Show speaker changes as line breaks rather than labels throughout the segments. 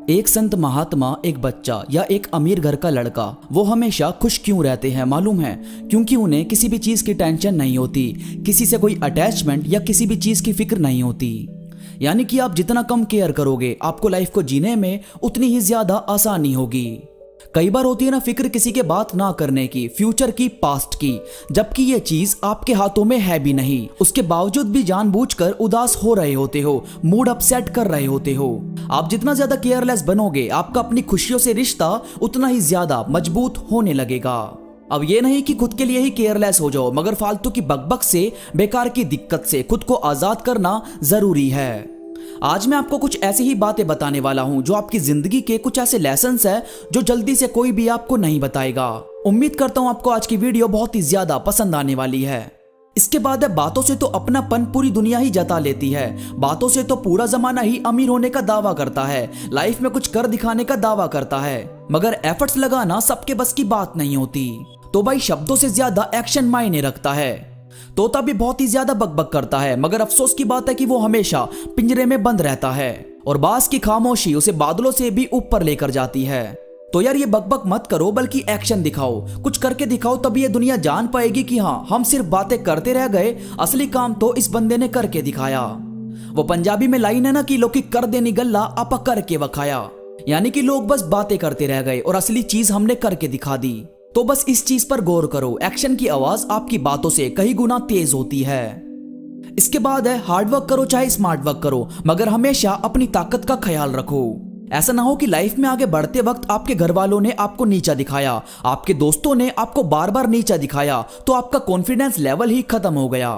एक संत महात्मा, एक बच्चा या एक अमीर घर का लड़का, वो हमेशा खुश क्यों रहते हैं मालूम है? क्योंकि उन्हें किसी भी चीज की टेंशन नहीं होती, किसी से कोई अटैचमेंट या किसी भी चीज की फिक्र नहीं होती। यानी कि आप जितना कम केयर करोगे, आपको लाइफ को जीने में उतनी ही ज्यादा आसानी होगी। कई बार होती है ना फिक्र किसी के बात ना करने की, फ्यूचर की, पास्ट की, जबकि ये चीज आपके हाथों में है भी नहीं। उसके बावजूद भी जानबूझकर उदास हो रहे होते हो, मूड अपसेट कर रहे होते हो। आप जितना ज्यादा केयरलेस बनोगे, आपका अपनी खुशियों से रिश्ता उतना ही ज्यादा मजबूत होने लगेगा। अब ये नहीं कि खुद के लिए ही केयरलेस हो जाओ, मगर फालतू की बकबक से, बेकार की दिक्कत से खुद को आजाद करना जरूरी है। आज मैं आपको कुछ ऐसी ही बातें बताने वाला हूं जो आपकी जिंदगी के कुछ ऐसे लेसन्स हैं जो जल्दी से कोई भी आपको नहीं बताएगा। उम्मीद करता हूं आपको आज की वीडियो बहुत ही ज्यादा पसंद आने वाली है। इसके बाद है, बातों से तो अपनापन पूरी दुनिया ही जता लेती है, बातों से तो पूरा जमाना ही अमीर होने का दावा करता है, लाइफ में कुछ कर दिखाने का दावा करता है, मगर एफर्ट्स लगाना सबके बस की बात नहीं होती। तो भाई शब्दों से ज्यादा एक्शन मायने रखता है। तोता भी बहुत ही ज्यादा बकबक करता है, मगर अफसोस की बात है कि वो हमेशा पिंजरे में बंद रहता है और बास की खामोशी उसे बादलों से भी ऊपर लेकर जाती है। तो यार ये बकबक मत करो, बल्कि एक्शन दिखाओ, कुछ करके दिखाओ, तभी ये दुनिया जान पाएगी कि हाँ, हम सिर्फ बातें करते रह गए, असली काम तो इस बंदे ने करके दिखाया। वो पंजाबी में लाइन है ना कि लोग कर देनी गल्ला आपा करके वखाया, यानी कि लोग बस बातें करते रह गए और असली चीज हमने करके दिखा दी। तो बस इस चीज पर गौर करो, एक्शन की आवाज आपकी बातों से कई गुना तेज होती है। इसके बाद है, हार्ड वर्क करो चाहे स्मार्ट वर्क करो, मगर हमेशा अपनी ताकत का ख्याल रखो। ऐसा ना हो कि लाइफ में आगे बढ़ते वक्त आपके घर वालों ने आपको नीचा दिखाया, आपके दोस्तों ने आपको बार बार नीचा दिखाया, तो आपका कॉन्फिडेंस लेवल ही खत्म हो गया।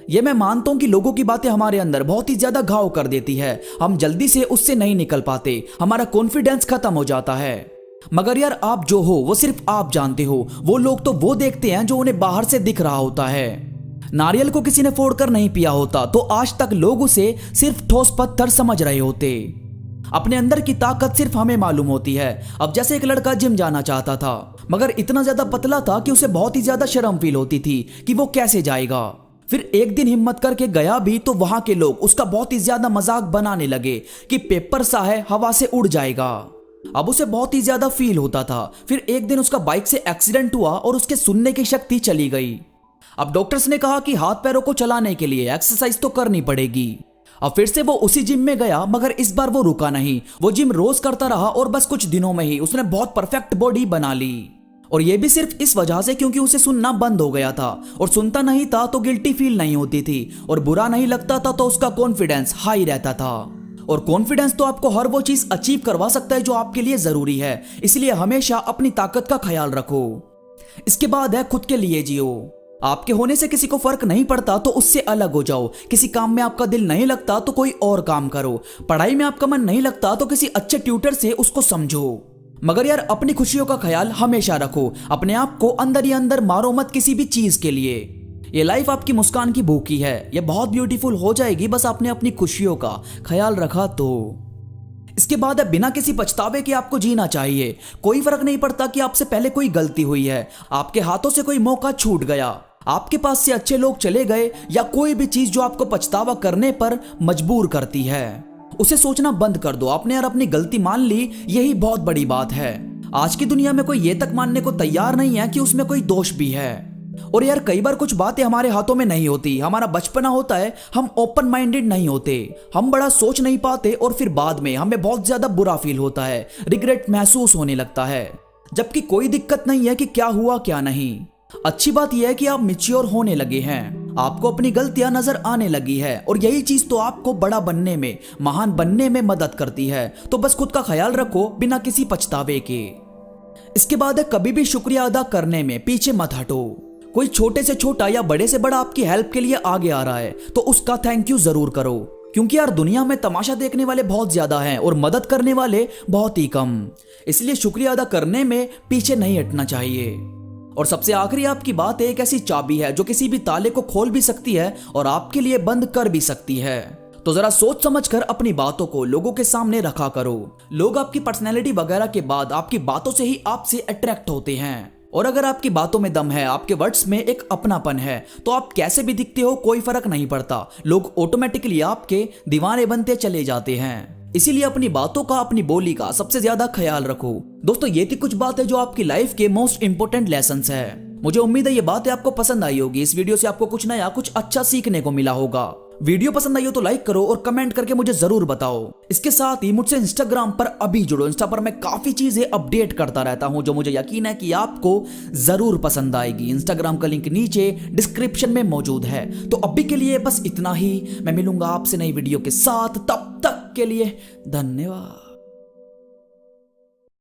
ये मैं मानता हूं कि लोगों की बातें हमारे अंदर बहुत ही ज्यादा घाव कर देती है, हम जल्दी से उससे नहीं निकल पाते, हमारा कॉन्फिडेंस खत्म हो जाता है। मगर यार आप जो हो वो सिर्फ आप जानते हो, वो लोग तो वो देखते हैं जो उन्हें बाहर से दिख रहा होता है। नारियल को किसी ने फोड़कर नहीं पिया होता तो आज तक लोग उसे सिर्फ ठोस पत्थर समझ रहे होते। अपने अंदर की ताकत सिर्फ हमें मालूम होती है। अब जैसे एक लड़का जिम जाना चाहता था, मगर इतना ज्यादा पतला था कि उसे बहुत ही ज्यादा शर्म फील होती थी कि वो कैसे जाएगा। फिर एक दिन हिम्मत करके गया भी तो वहां के लोग उसका बहुत ही ज्यादा मजाक बनाने लगे कि पेपर सा है, हवा से उड़ जाएगा। अब उसे बहुत ही ज्यादा फील होता था। फिर एक दिन उसका बाइक से एक्सीडेंट हुआ और उसके सुनने की शक्ति चली गई। अब डॉक्टर्स ने कहा कि हाथ पैरों को चलाने के लिए एक्सरसाइज तो करनी पड़ेगी। अब फिर से वो उसी जिम में गया, मगर इस बार वो रुका नहीं, वो जिम रोज करता रहा और बस कुछ दिनों में ही उसने बहुत परफेक्ट बॉडी बना ली। और ये भी सिर्फ इस वजह से क्योंकि उसे सुनना बंद हो गया था, और सुनता नहीं था तो गिल्टी फील नहीं होती थी, और बुरा नहीं लगता था तो उसका कॉन्फिडेंस हाई रहता था। और कॉन्फिडेंस तो आपको हर वो चीज अचीव करवा सकता है जो आपके लिए जरूरी है, इसलिए हमेशा अपनी ताकत का ख्याल रखो। इसके बाद है, खुद के लिए जियो। आपके होने से किसी को फर्क नहीं पड़ता तो उससे अलग हो जाओ। किसी काम में आपका दिल नहीं लगता तो कोई और काम करो। पढ़ाई में आपका मन नहीं लगता तो किसी अच्छे ट्यूटर से उसको समझो। मगर यार अपनी खुशियों का ख्याल हमेशा रखो, अपने आप को अंदर ही अंदर मारो मत किसी भी चीज के लिए। ये लाइफ आपकी मुस्कान की भूखी है, ये बहुत ब्यूटीफुल हो जाएगी बस आपने अपनी खुशियों का ख्याल रखा तो। इसके बाद है, बिना किसी पछतावे के आपको जीना चाहिए। कोई फर्क नहीं पड़ता कि आपसे पहले कोई गलती हुई है, आपके हाथों से कोई मौका छूट गया, आपके पास से अच्छे लोग चले गए, या कोई भी चीज जो आपको पछतावा करने पर मजबूर करती है, उसे सोचना बंद कर दो। आपने यार अपनी गलती मान ली, यही बहुत बड़ी बात है। आज की दुनिया में कोई ये तक मानने को तैयार नहीं है कि उसमें कोई दोष भी है। और यार कई बार कुछ बातें हमारे हाथों में नहीं होती, हमारा बचपना होता है, हम ओपन माइंडेड नहीं होते, हम बड़ा सोच नहीं पाते, और फिर बाद में हमें बहुत ज्यादा बुरा फील होता है, रिग्रेट महसूस होने लगता है। जबकि कोई दिक्कत नहीं है कि क्या हुआ क्या नहीं। अच्छी बात यह है कि आप मैच्योर होने लगे हैं, आपको अपनी गलतियां नजर आने लगी है, और यही चीज तो आपको बड़ा बनने में, महान बनने में मदद करती है। तो बस खुद का ख्याल रखो बिना किसी पछतावे के। इसके बाद है, कभी भी शुक्रिया अदा करने में पीछे मत हटो। कोई छोटे से छोटा या बड़े से बड़ा आपकी हेल्प के लिए आगे आ रहा है तो उसका थैंक यू जरूर करो, क्योंकि यार दुनिया में तमाशा देखने वाले बहुत ज्यादा हैं और मदद करने वाले बहुत ही कम। इसलिए शुक्रिया अदा करने में पीछे नहीं हटना चाहिए। और सबसे आखिरी, आपकी बात एक ऐसी चाबी है जो किसी भी ताले को खोल भी सकती है और आपके लिए बंद कर भी सकती है। तो जरा सोच समझकर अपनी बातों को लोगों के सामने रखा करो। लोग आपकी पर्सनैलिटी वगैरह के बाद आपकी बातों से ही आपसे अट्रैक्ट होते हैं। और अगर आपकी बातों में दम है, आपके वर्ड्स में एक अपनापन है, तो आप कैसे भी दिखते हो कोई फर्क नहीं पड़ता, लोग ऑटोमेटिकली आपके दीवाने बनते चले जाते हैं। इसीलिए अपनी बातों का, अपनी बोली का सबसे ज्यादा ख्याल रखो। दोस्तों ये थी कुछ बातें जो आपकी लाइफ के मोस्ट इंपोर्टेंट लेसन्स है। मुझे उम्मीद है ये बातें आपको पसंद आई होगी। इस वीडियो से आपको कुछ नया, कुछ अच्छा सीखने को मिला होगा। वीडियो पसंद आई हो तो लाइक करो और कमेंट करके मुझे जरूर बताओ। इसके साथ ही मुझसे इंस्टाग्राम पर अभी जुड़ो। इंस्टा पर मैं काफी चीजें अपडेट करता रहता हूं जो मुझे यकीन है कि आपको जरूर पसंद आएगी। इंस्टाग्राम का लिंक नीचे डिस्क्रिप्शन में मौजूद है। तो अभी के लिए बस इतना ही। मैं मिलूंगा आपसे नई वीडियो के साथ। तब तक के लिए धन्यवाद।